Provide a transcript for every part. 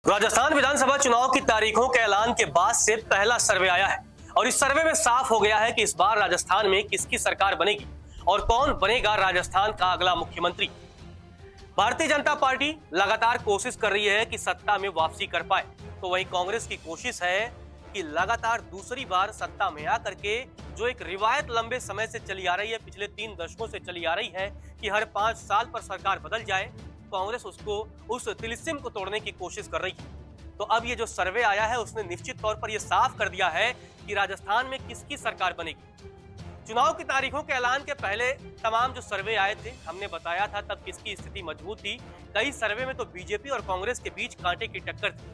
राजस्थान विधानसभा चुनाव की तारीखों के ऐलान के बाद से पहला सर्वे आया है और इस सर्वे में साफ हो गया है कि इस बार राजस्थान में किसकी सरकार बनेगी और कौन बनेगा राजस्थान का अगला मुख्यमंत्री। भारतीय जनता पार्टी लगातार कोशिश कर रही है कि सत्ता में वापसी कर पाए, तो वहीं कांग्रेस की कोशिश है कि लगातार दूसरी बार सत्ता में आकर के जो एक रिवायत लंबे समय से चली आ रही है, पिछले 3 दशकों से चली आ रही है कि हर 5 साल पर सरकार बदल जाए, कांग्रेस उसको उस तिलिस्म को तोड़ने की कोशिश कर रही है। तो अब ये जो सर्वे आया है उसने निश्चित तौर पर यह साफ कर दिया है कि राजस्थान में किसकी सरकार बनेगी। चुनाव की तारीखों के ऐलान के पहले तमाम जो सर्वे आए थे, हमने बताया था तब किसकी स्थिति मजबूत थी। कई सर्वे में तो बीजेपी और कांग्रेस के बीच कांटे की टक्कर थी,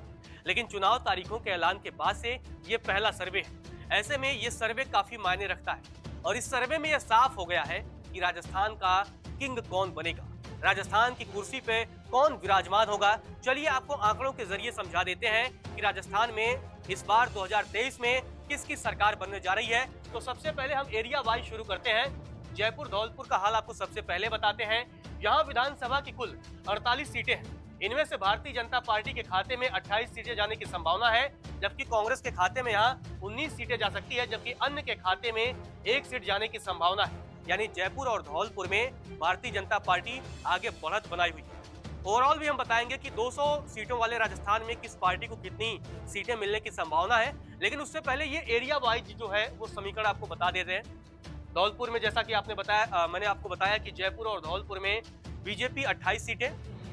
लेकिन चुनाव तारीखों के ऐलान के बाद से ये पहला सर्वे है। ऐसे में ये सर्वे काफी मायने रखता है और इस सर्वे में यह साफ हो गया है कि राजस्थान का किंग कौन बनेगा, राजस्थान की कुर्सी पे कौन विराजमान होगा। चलिए आपको आंकड़ों के जरिए समझा देते हैं कि राजस्थान में इस बार 2023 में किसकी सरकार बनने जा रही है। तो सबसे पहले हम एरिया वाइज शुरू करते हैं। जयपुर धौलपुर का हाल आपको सबसे पहले बताते हैं। यहाँ विधानसभा की कुल 48 सीटें हैं। इनमें से भारतीय जनता पार्टी के खाते में 28 सीटें जाने की संभावना है, जबकि कांग्रेस के खाते में यहाँ 19 सीटें जा सकती है, जबकि अन्य के खाते में 1 सीट जाने की संभावना है। यानी जयपुर और धौलपुर में भारतीय जनता पार्टी आगे बढ़त बनाई हुई है। ओवरऑल भी हम बताएंगे कि 200 सीटों वाले राजस्थान में किस पार्टी को कितनी सीटें मिलने की संभावना है, लेकिन उससे पहले ये एरिया वाइज जो है वो समीकरण आपको बता देते हैं। धौलपुर में जैसा कि आपने बताया, मैंने आपको बताया कि जयपुर और धौलपुर में बीजेपी 28 सीटें,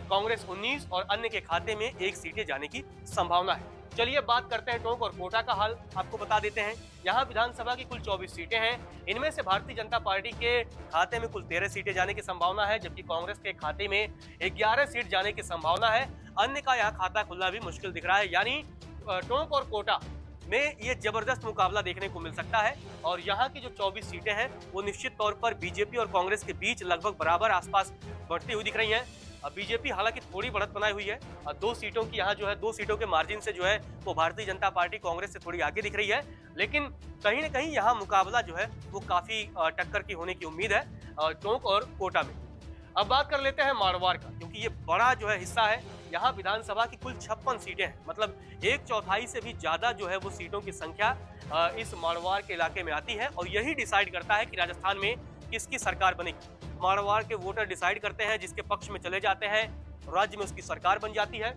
कांग्रेस 19 और अन्य के खाते में 1 सीटें जाने की संभावना है। चलिए बात करते हैं टोंक और कोटा का हाल आपको बता देते हैं। यहाँ विधानसभा की कुल 24 सीटें हैं। इनमें से भारतीय जनता पार्टी के खाते में कुल 13 सीटें जाने की संभावना है, जबकि कांग्रेस के खाते में 11 सीट जाने की संभावना है। अन्य का यहाँ खाता खुलना भी मुश्किल दिख रहा है। यानी टोंक और कोटा में ये जबरदस्त मुकाबला देखने को मिल सकता है और यहाँ की जो 24 सीटें हैं वो निश्चित तौर पर बीजेपी और कांग्रेस के बीच लगभग बराबर आसपास बढ़ती हुई दिख रही है। बीजेपी हालांकि थोड़ी बढ़त बनाई हुई है, 2 सीटों की यहाँ जो है 2 सीटों के मार्जिन से जो है वो भारतीय जनता पार्टी कांग्रेस से थोड़ी आगे दिख रही है, लेकिन कहीं ना कहीं यहाँ मुकाबला जो है वो काफी टक्कर की होने की उम्मीद है टोंक और कोटा में। अब बात कर लेते हैं मारवाड़ का, क्योंकि ये बड़ा जो है हिस्सा है। यहाँ विधानसभा की कुल 56 सीटें हैं, मतलब 1/4 से भी ज्यादा जो है वो सीटों की संख्या इस मारवाड़ के इलाके में आती है और यही डिसाइड करता है कि राजस्थान में किसकी सरकार बनेगी। मारवाड़ के वोटर डिसाइड करते हैं, जिसके पक्ष में चले जाते हैं राज्य में उसकी सरकार बन जाती है।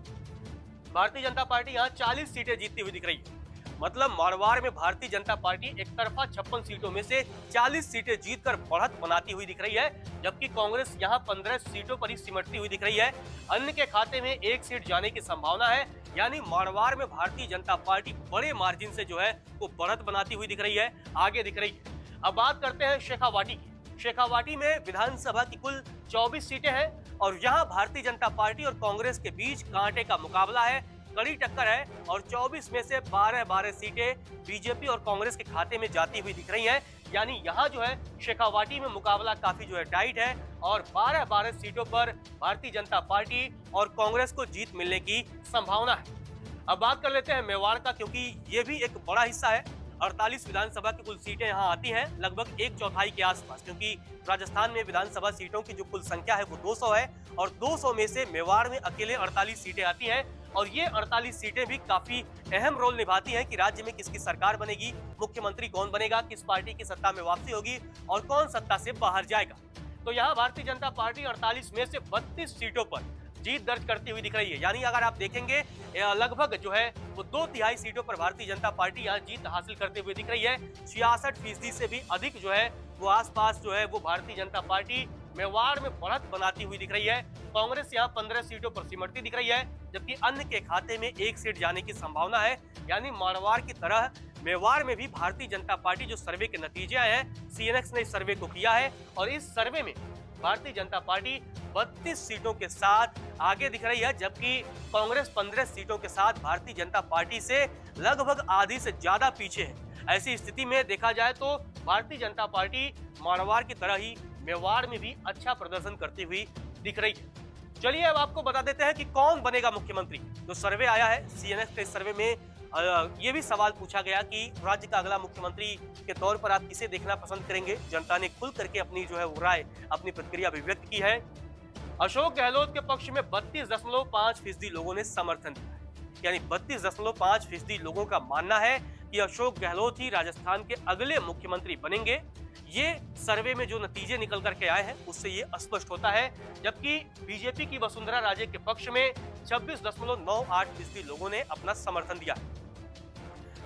भारतीय जनता पार्टी यहाँ 40 सीटें जीतती हुई दिख रही है, मतलब मारवाड़ में भारतीय जनता पार्टी एक तरफा 56 सीटों में से 40 सीटें जीतकर बढ़त बनाती हुई दिख रही है, जबकि कांग्रेस यहाँ 15 सीटों पर ही सिमटती हुई दिख रही है। अन्य के खाते में 1 सीट जाने की संभावना है। यानी मारवाड़ में भारतीय जनता पार्टी बड़े मार्जिन से जो है वो बढ़त बनाती हुई दिख रही है, आगे दिख रही है। अब बात करते हैं शेखावाटी की। शेखावाटी में विधानसभा की कुल 24 सीटें हैं और यहाँ भारतीय जनता पार्टी और कांग्रेस के बीच कांटे का मुकाबला है, कड़ी टक्कर है और 24 में से 12 सीटें बीजेपी और कांग्रेस के खाते में जाती हुई दिख रही हैं। यानी यहाँ जो है शेखावाटी में मुकाबला काफी जो है टाइट है और 12 सीटों पर भारतीय जनता पार्टी और कांग्रेस को जीत मिलने की संभावना है। अब बात कर लेते हैं मेवाड़ का, क्योंकि ये भी एक बड़ा हिस्सा है। 48 विधानसभा की कुल सीटें यहाँ आती हैं, लगभग 1/4 के आसपास, क्योंकि राजस्थान में विधानसभा सीटों की जो कुल संख्या है वो 200 है और 200 में से मेवाड़ में अकेले 48 सीटें आती हैं और ये 48 सीटें भी काफी अहम रोल निभाती हैं कि राज्य में किसकी सरकार बनेगी, मुख्यमंत्री कौन बनेगा, किस पार्टी की सत्ता में वापसी होगी और कौन सत्ता से बाहर जाएगा। तो यहाँ भारतीय जनता पार्टी 48 में से 32 सीटों पर जीत दर्ज करती हुई दिख रही है। यानी अगर आप देखेंगे लगभग जो है वो 2/3 सीटों पर भारतीय जनता पार्टी यहाँ जीत हासिल करते हुए दिख रही है। 66% से भी अधिक जो है वो आसपास जो है वो भारतीय जनता पार्टी मेवाड़ में बढ़त बनाती हुई दिख रही है। कांग्रेस यहाँ 15 सीटों पर सिमटती दिख रही है, जबकि अन्य के खाते में 1 सीट जाने की संभावना है। यानी मारवाड़ की तरह मेवाड़ में भी भारतीय जनता पार्टी, जो सर्वे के नतीजे आए हैं, सीएनएक्स ने इस सर्वे को किया है और इस सर्वे में भारतीय जनता पार्टी 32 सीटों के साथ आगे दिख रही है, जबकि कांग्रेस 15 सीटों के साथ भारतीय जनता पार्टी से लगभग आधी से ज्यादा पीछे है। ऐसी स्थिति में देखा जाए तो भारतीय जनता पार्टी मारवाड़ की तरह ही मेवाड़ में भी अच्छा प्रदर्शन करती हुई दिख रही है। चलिए अब आपको बता देते हैं कि कौन बनेगा मुख्यमंत्री। जो सर्वे आया है सीएनएक्स के सर्वे में ये भी सवाल पूछा गया कि राज्य का अगला मुख्यमंत्री के तौर पर आप किसे देखना पसंद करेंगे। जनता ने खुल करके अपनी जो है वो राय, अपनी प्रतिक्रिया अभिव्यक्त की है। अशोक गहलोत के पक्ष में 32.5% लोगों ने समर्थन दिया है। यानी 32.5% लोगों का मानना है कि अशोक गहलोत ही राजस्थान के अगले मुख्यमंत्री बनेंगे। ये सर्वे में जो नतीजे निकल करके आए हैं उससे ये स्पष्ट होता है, जबकि बीजेपी की वसुंधरा राजे के पक्ष में 26.98% लोगों ने अपना समर्थन दिया है।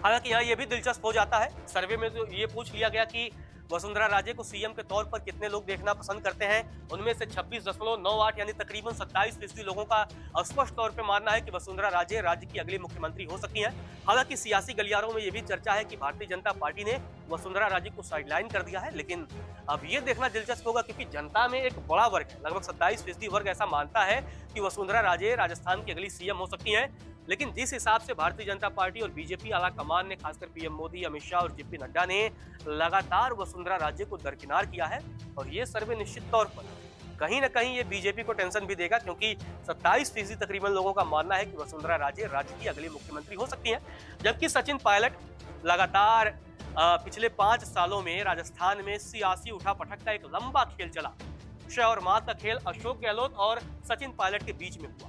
हालांकि यहाँ ये भी दिलचस्प हो जाता है, सर्वे में तो ये पूछ लिया गया कि वसुंधरा राजे को सीएम के तौर पर कितने लोग देखना पसंद करते हैं। उनमें से 26.98 यानी तकरीबन 27% लोगों का स्पष्ट तौर पे मानना है कि वसुंधरा राजे राज्य की अगली मुख्यमंत्री हो सकती हैं। हालांकि सियासी गलियारों में यह भी चर्चा है कि भारतीय जनता पार्टी ने वसुंधरा राजे को साइडलाइन कर दिया है, लेकिन अब ये देखना दिलचस्प होगा क्योंकि जनता में एक बड़ा वर्ग है, लगभग 27% वर्ग ऐसा मानता है कि वसुंधरा राजे राजस्थान की अगली सीएम हो सकती है। लेकिन जिस हिसाब से भारतीय जनता पार्टी और बीजेपी आला कमान ने, खासकर पीएम मोदी, अमित शाह और जेपी नड्डा ने लगातार वसुंधरा राजे को दरकिनार किया है, और ये सर्वे निश्चित तौर पर कहीं ना कहीं ये बीजेपी को टेंशन भी देगा, क्योंकि 27% तकरीबन लोगों का मानना है कि वसुंधरा राजे राज्य की अगली मुख्यमंत्री हो सकती हैं। जबकि सचिन पायलट लगातार पिछले 5 सालों में राजस्थान में सियासी उठापटक का एक लंबा खेल चला। शय और मात का खेल अशोक गहलोत और सचिन पायलट के बीच में हुआ।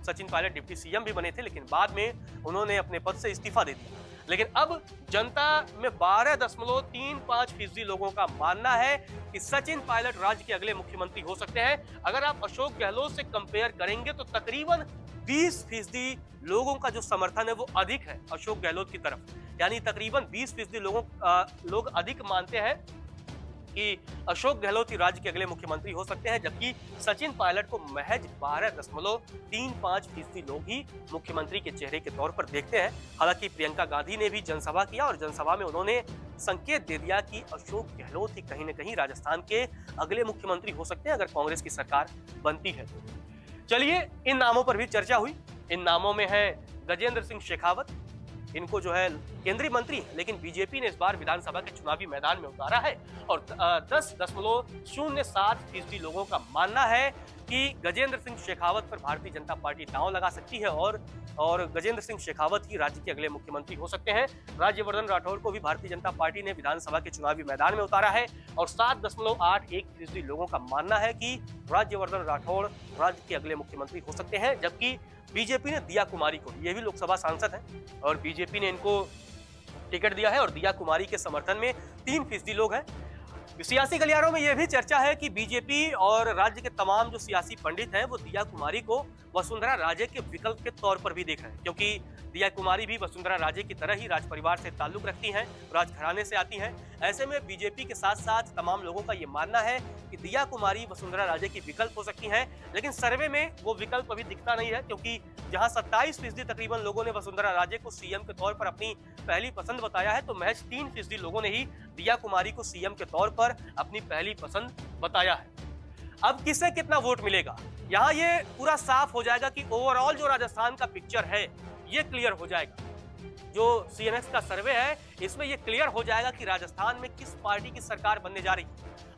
सचिन पायलट डिप्टी सीएम भी बने थे, लेकिन बाद में उन्होंने अपने पद से इस्तीफा दे दिया। लेकिन अब जनता में 12.35% लोगों का मानना है कि सचिन पायलट राज्य के अगले मुख्यमंत्री हो सकते हैं। अगर आप अशोक गहलोत से कंपेयर करेंगे तो तकरीबन 20% लोगों का जो समर्थन है वो अधिक है अशोक गहलोत की तरफ, यानी तकरीबन 20% लोग अधिक मानते हैं कि अशोक गहलोत ही राज्य के अगले मुख्यमंत्री हो सकते हैं, जबकि सचिन पायलट को महज 12.35% लोग ही मुख्यमंत्री के चेहरे के तौर पर देखते हैं। हालांकि प्रियंका गांधी ने भी जनसभा किया और जनसभा में उन्होंने संकेत दे दिया कि अशोक गहलोत ही कहीं न कहीं राजस्थान के अगले मुख्यमंत्री हो सकते हैं अगर कांग्रेस की सरकार बनती है तो। चलिए, इन नामों पर भी चर्चा हुई। इन नामों में है गजेंद्र सिंह शेखावत, इनको जो है केंद्रीय मंत्री है, लेकिन बीजेपी ने इस बार विधानसभा के चुनावी मैदान में उतारा है और 10.07% लोगों का मानना है कि गजेंद्र सिंह शेखावत पर भारतीय जनता पार्टी दांव लगा सकती है और गजेंद्र सिंह शेखावत ही राज्य के अगले मुख्यमंत्री हो सकते हैं। राज्यवर्धन राठौर को भी भारतीय जनता पार्टी ने विधानसभा के चुनावी मैदान में उतारा है और 7.81% लोगों का मानना है कि राज्यवर्धन राठौर राज्य के अगले मुख्यमंत्री हो सकते हैं। जबकि बीजेपी ने दिया कुमारी को, ये भी लोकसभा सांसद हैं और बीजेपी ने इनको टिकट दिया है और दिया कुमारी के समर्थन में 3% लोग हैं। सियासी गलियारों में यह भी चर्चा है कि बीजेपी और राज्य के तमाम जो सियासी पंडित हैं वो दिया कुमारी को वसुंधरा राजे के विकल्प के तौर पर भी देख रहे हैं, क्योंकि दिया कुमारी भी वसुंधरा राजे की तरह ही राज परिवार से ताल्लुक रखती हैं, राजघराने से आती हैं। ऐसे में बीजेपी के साथ साथ तमाम लोगों का ये मानना है कि दिया कुमारी वसुंधरा राजे की विकल्प हो सकती हैं, लेकिन सर्वे में वो विकल्प अभी दिखता नहीं है, क्योंकि जहां 27% तकरीबन लोगों ने वसुंधरा राजे को सीएम के तौर पर अपनी पहली पसंद बताया है, तो महज 3% लोगों ने ही दिया कुमारी को सीएम के तौर पर अपनी पहली पसंद बताया है। अब किसे कितना वोट मिलेगा, यहाँ ये पूरा साफ हो जाएगा कि ओवरऑल जो राजस्थान का पिक्चर है ये क्लियर हो जाएगा। जो सीएनएक्स का सर्वे है इसमें ये क्लियर हो जाएगा कि राजस्थान में किस पार्टी की सरकार बनने जा रही है।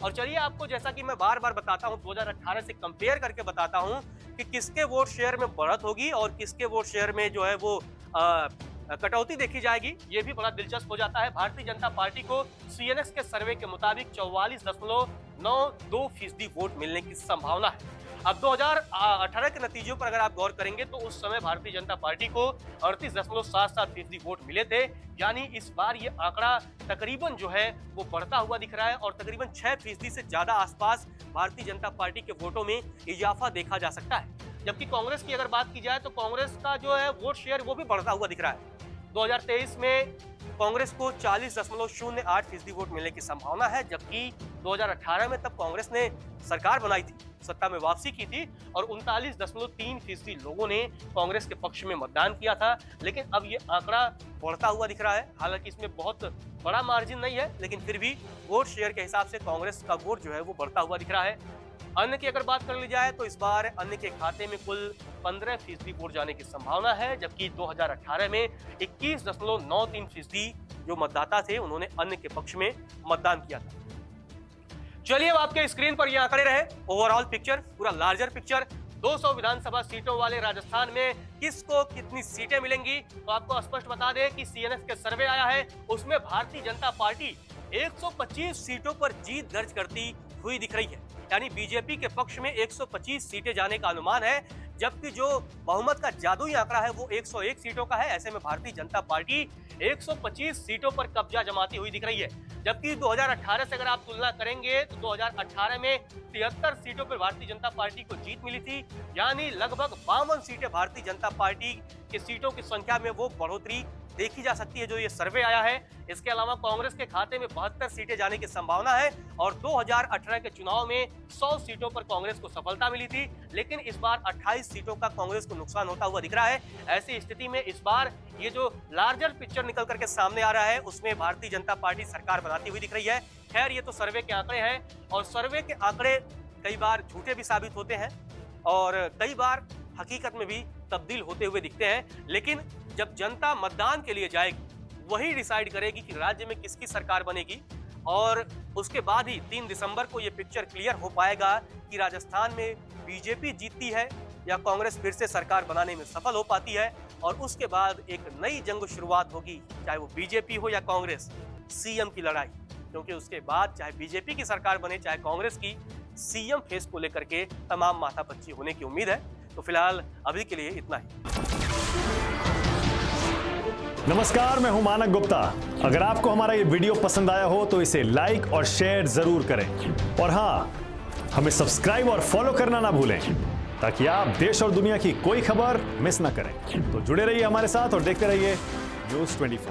और चलिए, आपको जैसा कि मैं बार बार बताता हूं, 2018 से कंपेयर करके बताता हूं कि किसके वोट शेयर में बढ़त होगी और किसके वोट शेयर में जो है वो कटौती देखी जाएगी। ये भी बड़ा दिलचस्प हो जाता है। भारतीय जनता पार्टी को सीएनएक्स के सर्वे के मुताबिक 44.92% वोट मिलने की संभावना है। अब 2018 के नतीजों पर अगर आप गौर करेंगे तो उस समय भारतीय जनता पार्टी को 38.77% वोट मिले थे, यानी इस बार ये आंकड़ा तकरीबन जो है वो बढ़ता हुआ दिख रहा है और तकरीबन 6% से ज्यादा आसपास भारतीय जनता पार्टी के वोटों में इजाफा देखा जा सकता है। जबकि कांग्रेस की अगर बात की जाए तो कांग्रेस का जो है वोट शेयर वो भी बढ़ता हुआ दिख रहा है। 2023 में कांग्रेस को 40.08% वोट मिलने की संभावना है, जबकि 2018 में तब कांग्रेस ने सरकार बनाई थी, सत्ता में वापसी की थी और 39.3% लोगों ने कांग्रेस के पक्ष में मतदान किया था। लेकिन अब ये आंकड़ा बढ़ता हुआ दिख रहा है। हालांकि इसमें बहुत बड़ा मार्जिन नहीं है, लेकिन फिर भी वोट शेयर के हिसाब से कांग्रेस का वोट जो है वो बढ़ता हुआ दिख रहा है। अन्य की अगर बात कर ली जाए तो इस बार अन्य के खाते में कुल 15% वोट जाने की संभावना है, जबकि 2018 में 21.93% जो मतदाता थे उन्होंने अन्य के पक्ष में मतदान किया था। चलिए, अब आपके स्क्रीन पर ये आंकड़े रहे, ओवरऑल पिक्चर, पूरा लार्जर पिक्चर। 200 विधानसभा सीटों वाले राजस्थान में किसको कितनी सीटें मिलेंगी, तो आपको स्पष्ट बता दें कि सीएनएक्स के सर्वे आया है, उसमें भारतीय जनता पार्टी 125 सीटों पर जीत दर्ज करती हुई दिख रही है। यानी बीजेपी के पक्ष में 125 सीटें जाने का अनुमान है, जबकि जो बहुमत का जादुई आंकड़ा है वो 101 सीटों का है। ऐसे में भारतीय जनता पार्टी 125 सीटों पर कब्जा जमाती हुई दिख रही है। जबकि 2018 से अगर आप तुलना करेंगे तो 2018 में 73 सीटों पर भारतीय जनता पार्टी को जीत मिली थी, यानी लगभग 52 सीटें भारतीय जनता पार्टी की सीटों की संख्या में वो बढ़ोतरी देखी जा सकती है जो ये सर्वे आया है। इसके अलावा कांग्रेस के खाते में 72 सीटें जाने की संभावना है और 2018 के चुनाव में 100 सीटों पर कांग्रेस को सफलता मिली थी, लेकिन इस बार 28 सीटों का कांग्रेस को नुकसान होता हुआ दिख रहा है। ऐसी स्थिति में इस बार ये जो लार्जर पिक्चर निकल करके सामने आ रहा है उसमें भारतीय जनता पार्टी सरकार बनाती हुई दिख रही है। खैर, ये तो सर्वे के आंकड़े हैं और सर्वे के आंकड़े कई बार झूठे भी साबित होते हैं और कई बार हकीकत में भी तब्दील होते हुए दिखते हैं। लेकिन जब जनता मतदान के लिए जाएगी वही डिसाइड करेगी कि राज्य में किसकी सरकार बनेगी और उसके बाद ही 3 दिसंबर को यह पिक्चर क्लियर हो पाएगा कि राजस्थान में बीजेपी जीतती है या कांग्रेस फिर से सरकार बनाने में सफल हो पाती है। और उसके बाद एक नई जंग शुरुआत होगी, चाहे वो बीजेपी हो या कांग्रेस, सीएम की लड़ाई। क्योंकि उसके बाद चाहे बीजेपी की सरकार बने चाहे कांग्रेस की, सीएम फेस को लेकर के तमाम माथापच्ची होने की उम्मीद है। तो फिलहाल अभी के लिए इतना ही। नमस्कार, मैं हूं मानक गुप्ता। अगर आपको हमारा ये वीडियो पसंद आया हो तो इसे लाइक और शेयर जरूर करें और हाँ, हमें सब्सक्राइब और फॉलो करना ना भूलें ताकि आप देश और दुनिया की कोई खबर मिस ना करें। तो जुड़े रहिए हमारे साथ और देखते रहिए न्यूज़ 24।